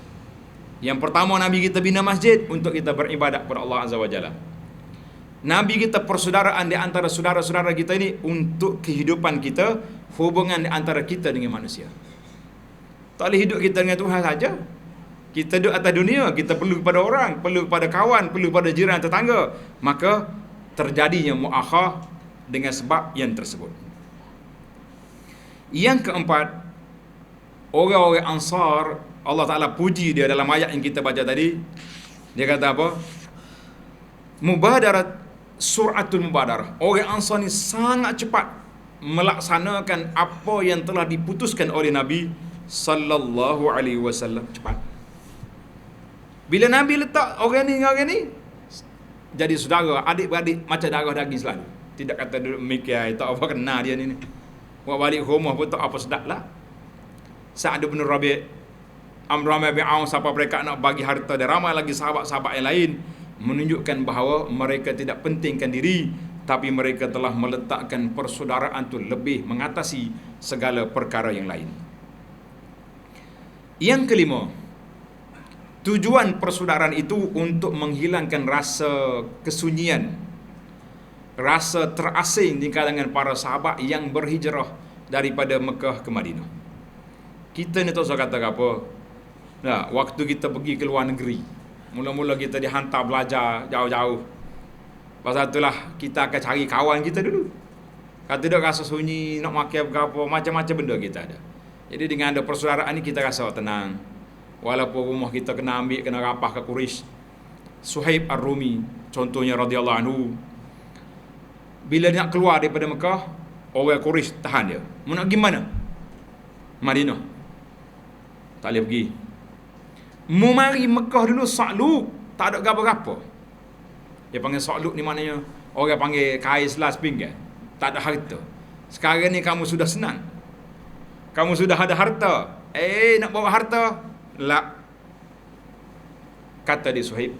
Yang pertama, Nabi kita bina masjid untuk kita beribadat kepada Allah Azza wa Jalla. Nabi kita persaudaraan di antara saudara-saudara kita ini untuk kehidupan kita, hubungan di antara kita dengan manusia. Tak boleh hidup kita dengan Tuhan saja. Kita hidup atas dunia, kita perlu kepada orang, perlu kepada kawan, perlu kepada jiran tetangga. Maka terjadinya muakhah dengan sebab yang tersebut. Yang keempat, orang-orang Ansar, Allah Ta'ala puji dia dalam ayat yang kita baca tadi. Dia kata apa? Mubadarat, suratul mubadarah. Orang Ansar ni sangat cepat melaksanakan apa yang telah diputuskan oleh Nabi sallallahu alaihi wasallam. Cepat. Bila Nabi letak orang ni jadi saudara, adik-beradik macam darah daging selalu. Tidak kata duduk mikir tak apa kena dia ni. Buat balik rumah pun tak apa sedap lah. Sa'ad bin Rabi', Amr bin Auf, siapa mereka nak bagi harta, dan ramai lagi sahabat-sahabat yang lain, menunjukkan bahawa mereka tidak pentingkan diri, tapi mereka telah meletakkan persaudaraan itu lebih mengatasi segala perkara yang lain. Yang kelima, tujuan persaudaraan itu untuk menghilangkan rasa kesunyian, rasa terasing di kalangan para sahabat yang berhijrah daripada Mekah ke Madinah. Kita ni tak usah kata apa. Nah, waktu kita pergi ke luar negeri, mula-mula kita dihantar belajar jauh-jauh. Pasal itulah kita akan cari kawan kita dulu. Kalau tidak rasa sunyi, nak makan apa, macam-macam benda kita ada. Jadi dengan ada persaudaraan ni kita rasa tenang. Walaupun rumah kita kena ambil, kena rapah ke Quraisy. Suhaib Ar-Rumi contohnya radhiyallahu anhu, bila dia nak keluar daripada Mekah, orang Quraisy tahan dia. Mau nak pergi mana? Madinah. Tak boleh pergi. Mau mari Mekah dulu Sa'luk, tak ada apa-apa. Dia panggil Sa'luk ni maknanya orang panggil kais las pinggan. Tak ada harta. Sekarang ni kamu sudah senang. Kamu sudah ada harta. Nak bawa harta? La. Kata dia Suhaib,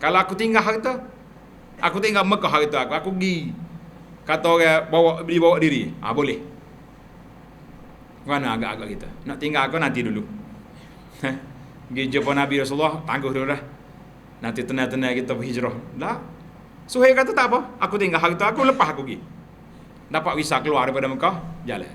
kalau aku tinggal harta, aku tinggal Mekah harta aku pergi. Kata orang bawa diri. Boleh. Mana agak-agak kita. Nak tinggal aku nanti dulu. Pergi jumpa Nabi Rasulullah, tangguh dulu dah. Nanti tenang-tenang kita berhijrah. Dah. Suhaib kata tak apa, aku tinggal harta aku, lepas aku pergi. Dapat visa keluar daripada Mekah, jalan.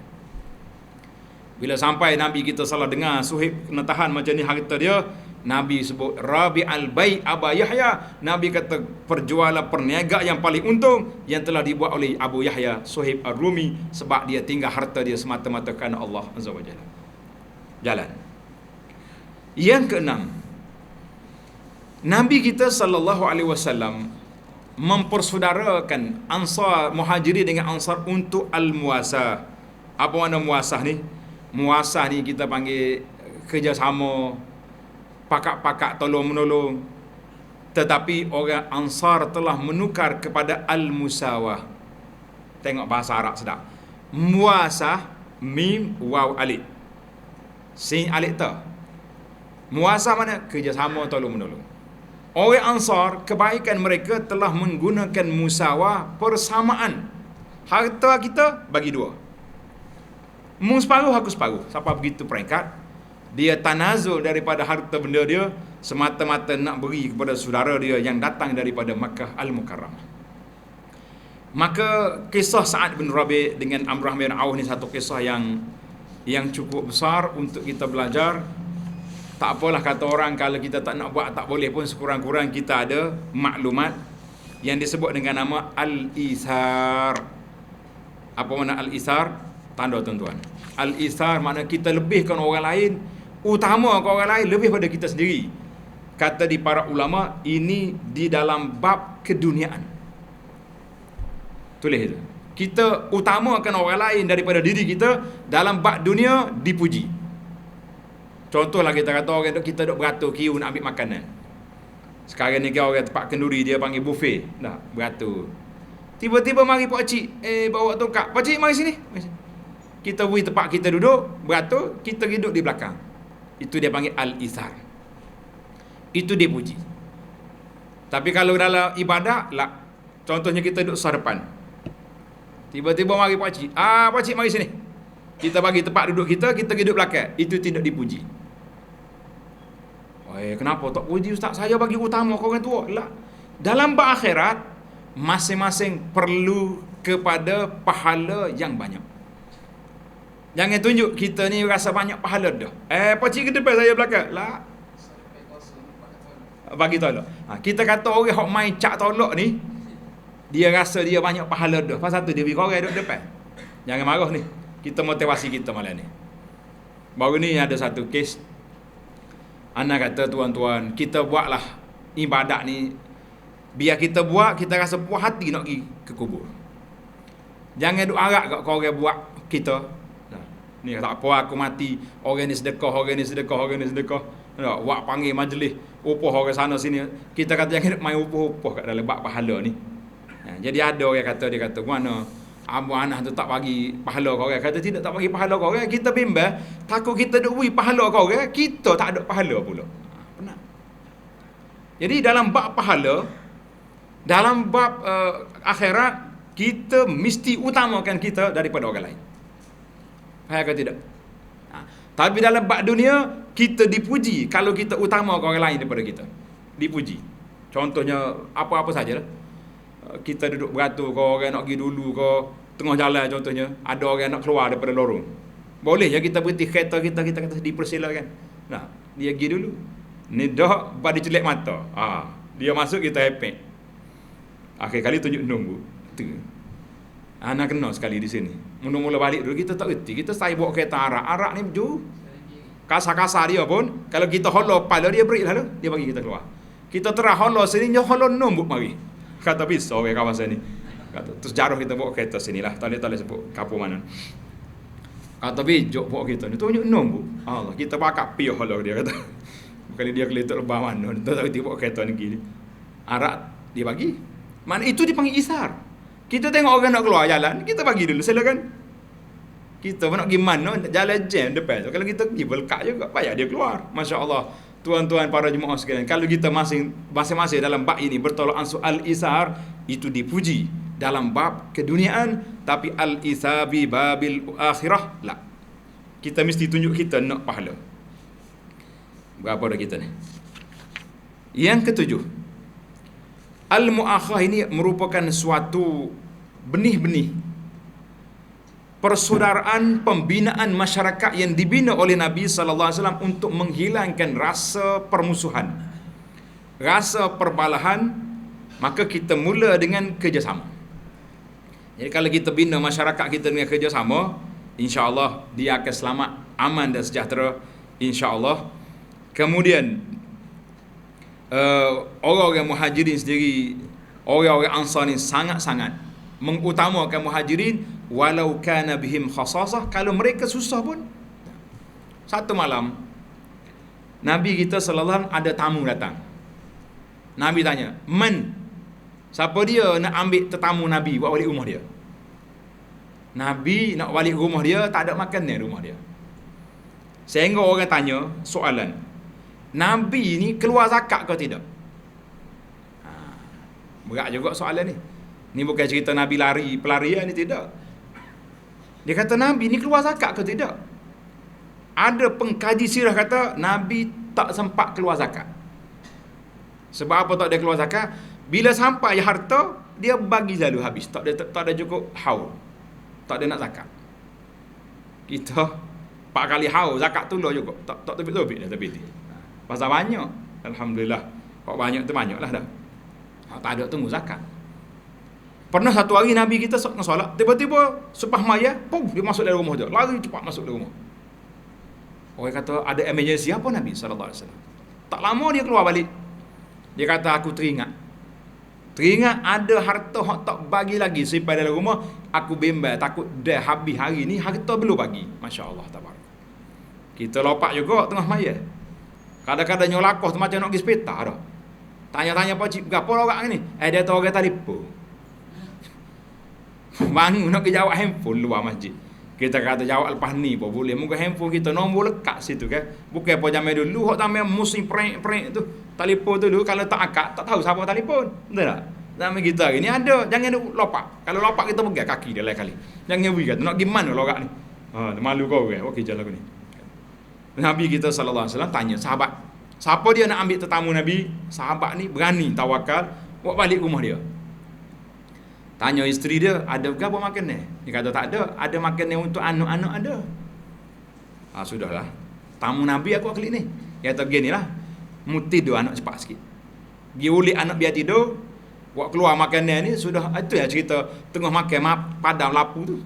Bila sampai Nabi kita salah dengar Suhaib kena tahan macam ni harta dia, Nabi sebut Rabi al-Bai Aba Yahya. Nabi kata perjualan perniaga yang paling untung yang telah dibuat oleh Abu Yahya Suhaib Ar-Rumi, sebab dia tinggal harta dia semata-mata kerana Allah Azza wa Jalla. Jalan. Yang keenam, Nabi kita sallallahu alaihi wasallam mempersaudarakan Ansar Muhajirin dengan Ansar untuk al-muasah. Apa makna muasah ni? Muasah ni kita panggil kerjasama, pakak-pakak tolong-menolong. Tetapi orang Ansar telah menukar kepada al-musawah. Tengok bahasa Arab sedap. Muasah, mim, waw, alif. Sin, alif, ta. Muasah mana? Kerjasama tolong-menolong. Orang Ansar, kebaikan mereka telah menggunakan musawah, persamaan. Harta kita bagi dua. Mu separuh, aku separuh. Siapa begitu peringkat, dia tanazul daripada harta benda dia semata-mata nak beri kepada saudara dia yang datang daripada Makkah Al-Mukarramah. Maka kisah Sa'ad bin Rabi' dengan Amrah bin Auf ni satu kisah yang cukup besar untuk kita belajar. Tak apalah kata orang, kalau kita tak nak buat tak boleh pun, sekurang-kurang kita ada maklumat yang disebut dengan nama al-isar. Apa makna al-isar? Tanda tuan-tuan. Al-isar makna kita lebihkan orang lain, utama ke orang lain lebih pada kita sendiri. Kata di para ulama, ini di dalam bab keduniaan. Tulis itu. Kita utamakan orang lain daripada diri kita dalam bab dunia, dipuji. Contohlah kita kata orang kita duk beratur queue nak ambil makanan. Sekarang ni orang tempat kenduri dia panggil buffet. Dah beratur. Tiba-tiba mari pak cik, bawa tongkat. Pak cik mari sini. Kita beri tempat kita duduk, beratur, kita duduk di belakang. Itu dia panggil al-isar. Itu dia puji. Tapi kalau dalam ibadah, lah. Contohnya kita duduk sah depan. Tiba-tiba mari pak cik. Pak cik mari sini. Kita bagi tempat duduk kita duduk belakang. Itu tidak dipuji. Kenapa tak puji ustaz? Saya bagi utama kau orang tua. Lah. Dalam bab akhirat, masing-masing perlu kepada pahala yang banyak. Jangan tunjuk kita ni rasa banyak pahala dah. Pak cik ke depan, saya belakang. Lah. Bagi tolak. Kita kata orang hok main cak tolak ni, dia rasa dia banyak pahala dah. Pasal tu dia bagi orang duduk depan. Jangan marah ni. Kita motivasi kita malam ni. Baru ni ada satu kes. Ana kata, tuan-tuan, kita buatlah ibadat ni. Biar kita buat, kita rasa puas hati nak pergi ke kubur. Jangan duk harap kat kau orang buat kita. Ni tak apa aku mati, orang ni sedekah, orang ni sedekah, orang ni sedekah. Buat panggil majlis, upah orang sana sini. Kita kata jangan main upah-upah kat dalam bab pahala ni. Jadi ada orang kata, dia kata, mana Abu Anas tu tak bagi pahala kau orang. Kata tidak, tak bagi pahala kau orang. Kita bimbang, takut kita duk beri pahala kau orang, kita tak ada pahala pula. Benar. Jadi dalam bab pahala, dalam bab akhirat, kita mesti utamakan kita daripada orang lain. Faham ke tidak? Tapi dalam bab dunia, kita dipuji kalau kita utama orang lain daripada kita. Dipuji. Contohnya apa-apa sajalah. Kita duduk beratur ke, orang nak pergi dulu ke, tengah jalan contohnya, ada orang nak keluar daripada lorong. Boleh je kita berhenti kereta kita kata dipersilakan. Nah, dia pergi dulu. Ni dah pada celak mata. Dia masuk, kita happy. Akhir kali tunjuk nunggu. Tu. Anak kena sekali di sini. Mula-mula balik dulu kita tak reti. Kita saya bawa kereta arak. Arak ni jauh. Kasar-kasar dia pun, kalau kita hollow pala dia break lalu, dia bagi kita keluar. Kita terah hollow sini, dia hollow nombok mari. Kata pisau ke kawasan ni. Kata terus jaruh kita bawa kereta sinilah. Tak boleh sebut kapur mana. Kata bijak bawa kita ni. Tunjuk nombok. Allah, kita pakak piuh hollow dia kata. Bukan dia keletak lebah mana. Tak tahu bawa kereta ni gini. Arak dia bagi. Mana itu dipanggil isar. Kita tengok orang nak keluar jalan, kita bagi dulu, silakan. Kita nak pergi mana, jalan jam depan tu. Kalau kita pergi belkak juga, payah dia keluar. Masya Allah. Tuan-tuan para jemaah sekalian, kalau kita masing-masing dalam bab ini bertolak ansur al-isar, itu dipuji dalam bab keduniaan, tapi al-isabi babil akhirah, lah. kita mesti tunjuk kita nak pahala. Berapa dah kita ni? Yang ketujuh, al-mu'akhah ini merupakan suatu benih-benih persaudaraan, pembinaan masyarakat yang dibina oleh Nabi sallallahu alaihi wasallam untuk menghilangkan rasa permusuhan, rasa perbalahan. Maka kita mula dengan kerjasama. Jadi kalau kita bina masyarakat kita dengan kerjasama, insya-Allah dia akan selamat, aman dan sejahtera, insya-Allah. Kemudian orang-orang Muhajirin sendiri, orang-orang Ansar ni sangat-sangat mengutamakan Muhajirin walau kana bihim khasasah. Kalau mereka susah pun. Satu malam Nabi kita sallallahu alaihi wasallam ada tamu datang. Nabi tanya, "Man?" Siapa dia nak ambil tetamu Nabi buat balik rumah dia? Nabi nak balik rumah dia, tak ada makan di rumah dia. Sehingga orang tanya soalan, Nabi ni keluar zakat ke tidak? Berat juga soalan ni. Ni bukan cerita Nabi lari, pelarian ni, tidak. Dia kata Nabi ni keluar zakat ke tidak? Ada pengkaji sirah kata Nabi tak sempat keluar zakat. Sebab apa tak ada keluar zakat? Bila sampai harta, dia bagi lalu habis. Tak ada cukup haul. Tak ada nak zakat. Kita 4 kali haul, zakat tu lah juga. Tak topik-topik dah tapi. Pasal banyak. Alhamdulillah. Kok banyak tu banyaklah dah. Tak ada tunggu zakat. Pernah satu hari Nabi kita solat, tiba-tiba sepah maya, pum, dia masuk dalam rumah dia. Lari cepat masuk dalam rumah. Orang kata ada emergency apa Nabi sallallahu alaihi wasallam. Tak lama dia keluar balik. Dia kata aku teringat ada harta hak tak bagi lagi sampai dalam rumah, aku bimbang takut dah habis hari ni harta belum bagi. Masya-Allah tabarak. Kita lopak juga tengah maya. Kadang-kadang nyolakoh tu macam nak pergi hospital dah. Tanya-tanya pak cik, gapo orang ni? Dia tahu orang telefon. Bangun nak ke jawab handphone luar masjid. Kita kata jawab lepas ni pun boleh. Muka handphone kita nombor lekat situ kan. Bukan apa zaman dulu hak tamai musim prank tu. Telefon tu dulu kalau tak akak tak tahu siapa telefon. Betul tak? Zaman kita hari ni ada, jangan lopak. Kalau lopak kita pegang kaki dia lain kali. Jangan beri kata nak pergi mana lorak ni. Malu kau kan. Okey jalan aku ni. Nabi kita sallallahu alaihi wasallam tanya sahabat, siapa dia nak ambil tetamu Nabi? Sahabat ni berani tawakal buat balik rumah dia. Tanya isteri dia, ada ke apa makan ni? Dia kata tak ada. Ada makan ni untuk anak-anak ada. Sudahlah. Tamu Nabi aku kali ni. Dia kata begini lah. Mu tidur anak cepat sikit. Dia ulik anak biar tidur. Buat keluar makanan ni sudah. Itu ya cerita tengah makan padam lapu tu.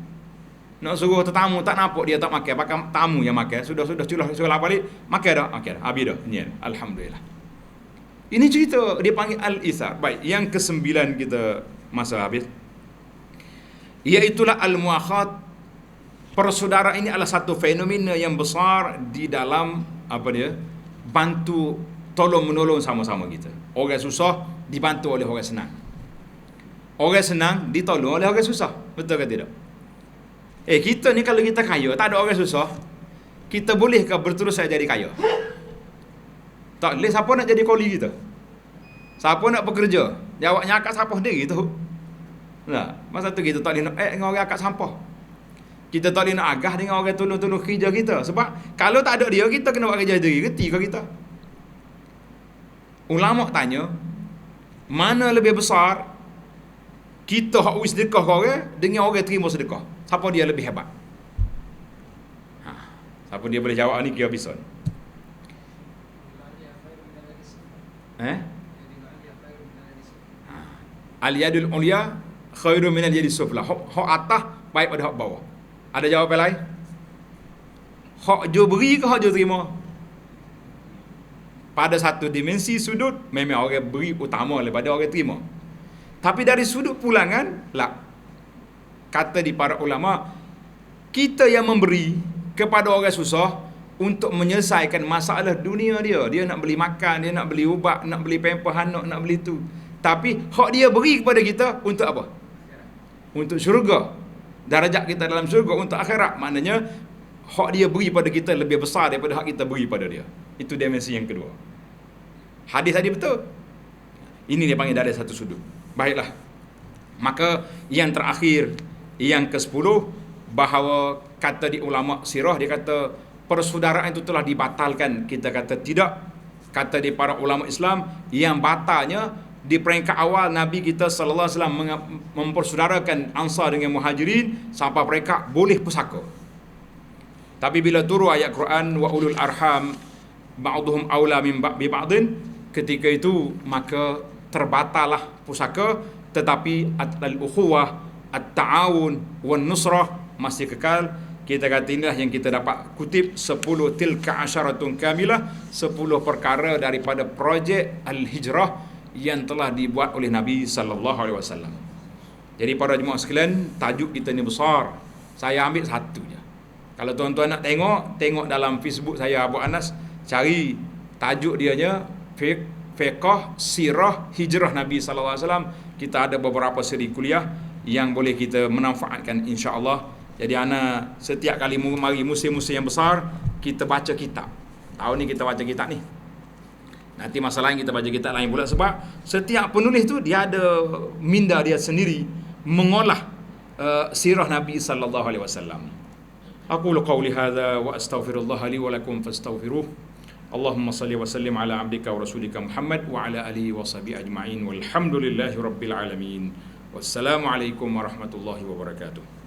Nak suruh tetamu tak nampak dia tak makan. Pakai tamu yang makan. Sudah culah balik. Makan dah. Makan dah. Habis dah. Ni, alhamdulillah. Ini cerita dia panggil al-ithar. Baik. Yang ke-9 kita masa habis. Iaitulah al-muakhat. Persaudaraan ini adalah satu fenomena yang besar di dalam apa dia? Bantu tolong menolong sama-sama kita. Orang susah dibantu oleh orang senang. Orang senang ditolong oleh orang susah. Betul ke tidak? Kita ni kalau kita kaya, tak ada orang susah, kita bolehkah berterusan jadi kaya? Tak boleh. Siapa nak jadi koli kita? Siapa nak bekerja? Jawabnya akak sampah sendiri tu. Nah, masa tu kita tak boleh nak dengan orang akak sampah. Kita tak boleh nak agah dengan orang tolong-tolong kerja kita. Sebab kalau tak ada dia, kita kena buat kerja sendiri. Reti ke kita? Ulama tanya, mana lebih besar kita hak wis sedekah ke orang dengan orang terima sedekah? Siapa dia lebih hebat? Siapa dia boleh jawab ni kira bisa. Al-yadul ulya khairu minal yadis sufla. Hak atas baik pada hak bawah. Ada jawapan lain? Hak jo beri ke hak jo terima? Pada satu dimensi sudut memang orang beri utama daripada orang terima. Tapi dari sudut pulangan lah, kata di para ulama, kita yang memberi kepada orang susah untuk menyelesaikan masalah dunia dia. Dia nak beli makan, dia nak beli ubat, nak beli pamper anak, nak beli tu. Tapi hak dia beri kepada kita untuk apa? Untuk syurga. Darajat kita dalam syurga untuk akhirat. Maknanya hak dia beri pada kita lebih besar daripada hak kita beri pada dia. Itu dimensi yang kedua. Hadis tadi betul. Ini dia panggil dari satu sudut. Baiklah. Maka yang terakhir, yang ke-10, bahawa kata di ulama sirah, dia kata persaudaraan itu telah dibatalkan. Kita kata tidak. Kata di para ulama Islam, yang batalnya di peringkat awal Nabi kita sallallahu alaihi wasallam mempersaudarakan Ansar dengan Muhajirin sampai mereka boleh pusaka. Tapi bila turun ayat Quran wa ulul arham ba'dhum aula min ba'din, ketika itu maka terbatallah pusaka, tetapi al-ukhuwah, at-ta'awun wan nusrah masih kekal. Kita kata inilah yang kita dapat kutip 10 tilka asyaratun kamilah, 10 perkara daripada projek al-hijrah yang telah dibuat oleh Nabi sallallahu alaihi wasallam. Jadi para jemaah sekalian, tajuk kita ni besar. Saya ambil satu je. Kalau tuan-tuan nak tengok dalam Facebook saya Abu Anas, cari tajuk dianya fiqh sirah hijrah Nabi sallallahu alaihi wasallam. Kita ada beberapa seri kuliah yang boleh kita manfaatkan insya-Allah. Jadi setiap kali mari musim-musim yang besar, kita baca kitab. Tahun ni kita baca kitab ni. Nanti masa lain kita baca kitab lain pula, sebab setiap penulis tu dia ada minda dia sendiri mengolah sirah Nabi sallallahu alaihi wasallam. Aqulu qawli hadza wa astaghfirullah li wa lakum fastaghfiruh. Allahumma salli wa sallim ala abdika wa rasulika Muhammad wa ala alihi wa sahbihi ajma'in walhamdulillahi rabbil alamin. Wassalamu alaikum warahmatullahi wabarakatuh.